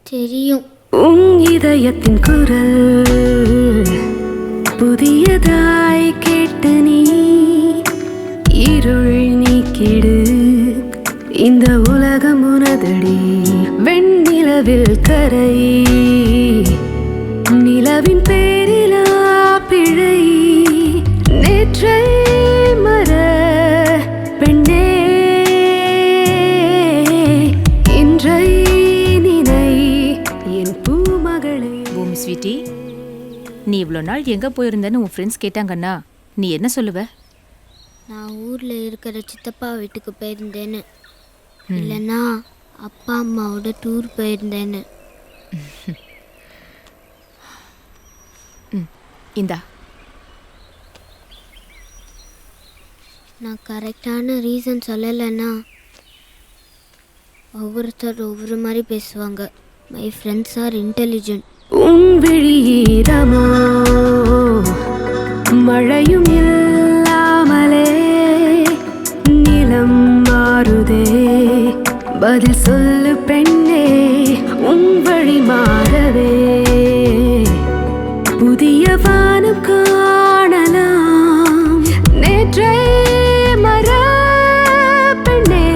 தெரியும். உன் இதயத்தின் குரல் புதியதாய் கேட்டு நீ இருள் நீக்கிடு. இந்த உலகம் உனதடி. வெண்ணிலவில் கரை நிலவின் பேரிலா பிழை. நேற்றை மற பெண்ணே இன்றை நினை என் பூமகளே. பூமி ஸ்வீட்டி, நீ இவ்வளோ நாள் எங்கே போயிருந்தேன்னு உன் ஃப்ரெண்ட்ஸ் கேட்டாங்கன்னா நீ என்ன சொல்லுவ? நான் ஊரில் இருக்கிற சித்தப்பா வீட்டுக்கு போயிருந்தேன்னு, இல்லைன்னா அப்பா அம்மாவோட டூர் போயிருந்தேன்னு. இந்தா. நான் கரெக்டான ரீசன் சொல்லலைன்னா ஒவ்வொருத்தர் ஒவ்வொரு மாதிரி பேசுவாங்க. My friends R intelligent. உன் விழியீரமோ மழையும் இல்லாமலே நிலம் மாறுதே. பதில் சொல்லு பெண்ணே, உன் வழி மாறவே புதிய வானம் காணலாம். நேற்றை மற பெண்ணே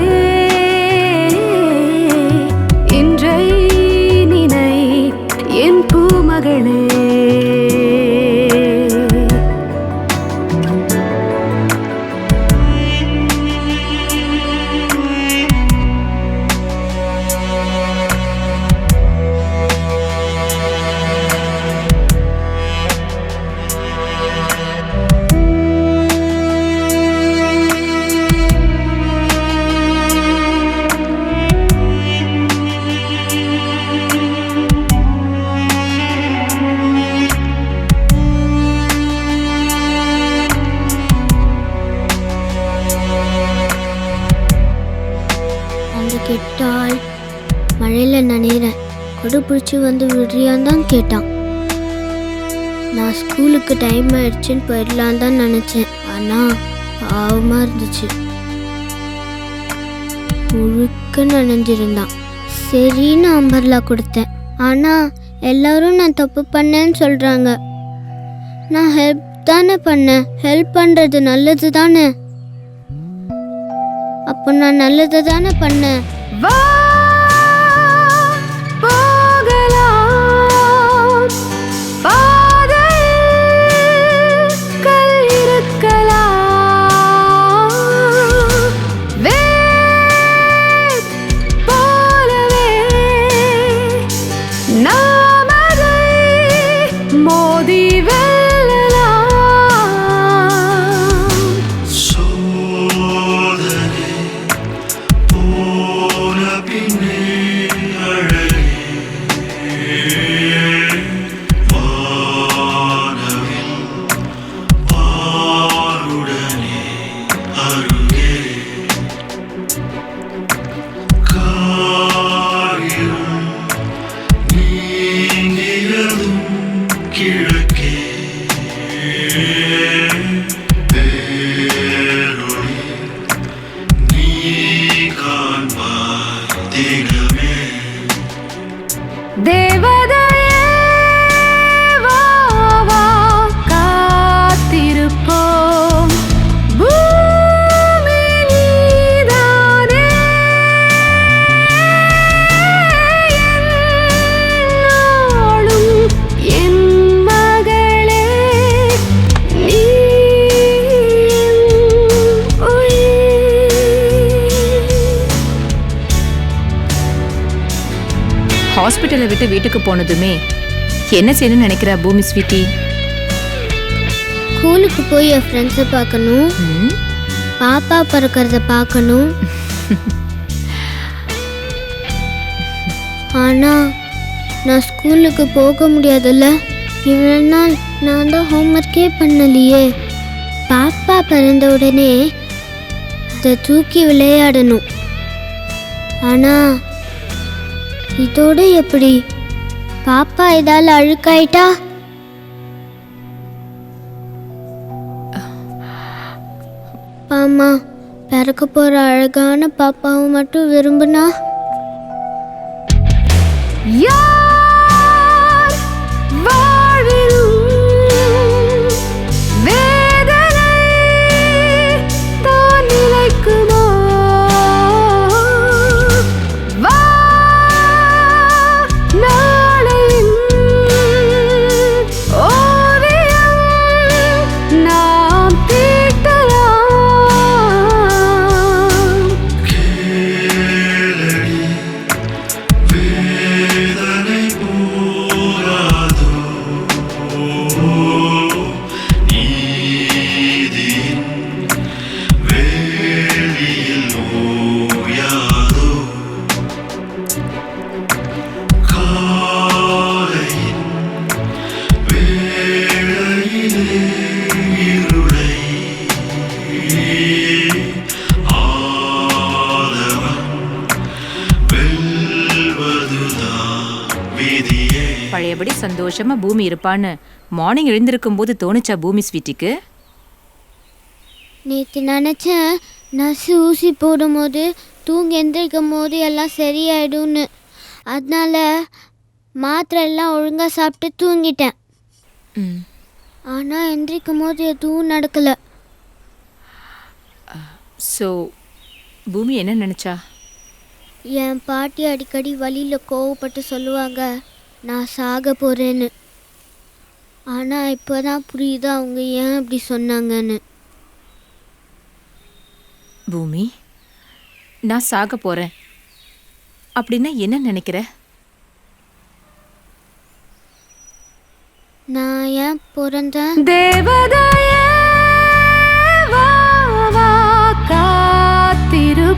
இன்றை நினை என் பூமகளே. கேட்டால் மழையில் நனைகிறேன், கொடை பிடிச்சி வந்து விடுறியான்னு தான் கேட்டான். நான் ஸ்கூலுக்கு டைம் ஆயிடுச்சுன்னு போயிடலான்னு தான் நினச்சேன். ஆனால் பாவமாக இருந்துச்சு. முழுக்க நனைஞ்சிருந்தான். சரின்னு அம்பர்லா கொடுத்தேன். ஆனால் எல்லாரும் நான் தப்பு பண்ணேன்னு சொல்கிறாங்க. நான் ஹெல்ப் தானே பண்ணேன். ஹெல்ப் பண்ணுறது நல்லது தானே. அப்போ நான் நல்லது தானே பண்ணேன். வா போகலாம், பாதையில் கல் இருக்கலாம். வேர் போலவே நாம் அதை மோதி தேவதையே வா வா காத்திருப்போம். பூமி நீதானே என்னாலும் என் மகளே. நீ என் உயிர். ஹாஸ்பிட்டலை விட்டு வீட்டுக்கு போனதுமே என்ன செய்யணும்னு நினைக்கிறா பூமி ஸ்வீட்டி? ஸ்கூலுக்கு போய் என் ஃப்ரெண்ட்ஸை பார்க்கணும், பாப்பா பிறக்கிறத பார்க்கணும். ஆனால் நான் ஸ்கூலுக்கு போக முடியாதுல்ல. இவ்வளோ நாள் நான் தான் ஹோம்ஒர்க்கே பண்ணலையே. பாப்பா பிறந்த உடனே அதை தூக்கி விளையாடணும். ஆனால் இதோட எப்படி? பாப்பா ஏதால அழுக்காயிட்டா? பாமா பிறக்க போற அழகான பாப்பாவை மட்டும் விரும்புனா பழையபடி சந்தோஷமா பூமி இருப்பான்னு மார்னிங் எழுந்திருக்கும் போது தோணுச்சா பூமி ஸ்வீட்டிக்கு? நேற்று நினச்சேன் நர்ஸு ஊசி போடும்போது தூங்கி எந்திரிக்கும் போது எல்லாம் சரியாயிடும்னு. அதனால மாத்திரை எல்லாம் ஒழுங்காக சாப்பிட்டு தூங்கிட்டேன். ம். ஆனால் எந்திரிக்கும் போது எதுவும் நடக்கலை. ஸோ பூமி என்ன நினைச்சா? என் பாட்டி அடிக்கடி வழியில் கோவப்பட்டு சொல்லுவாங்க நான் சாக போகிறேன்னு. ஆனால் இப்போ தான் புரியுது அவங்க ஏன் அப்படி சொன்னாங்கன்னு. பூமி, நான் சாக போறேன் அப்படின்னா என்ன நினைக்கிற? நான் ஏன் பிறந்தேன்? தேவதையே வா வா காத்திருப்போம்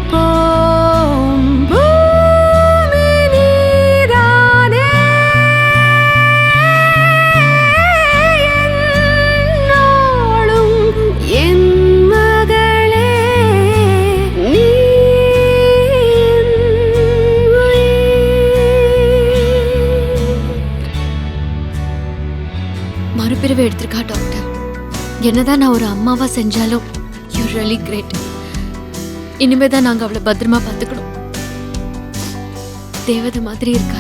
பூமி நீதானே என்னாலும் என் மகளே நீ என் உயிர். மறுபிறவை எடுத்திருக்கா டாக்டர். என்னதான் நான் ஒரு அம்மாவா செஞ்சாலும் யூ ரியலி கிரேட். இனிமே தான் நாங்கள் அவளை பத்திரமா பார்த்துக்கணும். தேவதை மாதிரி இருக்கா.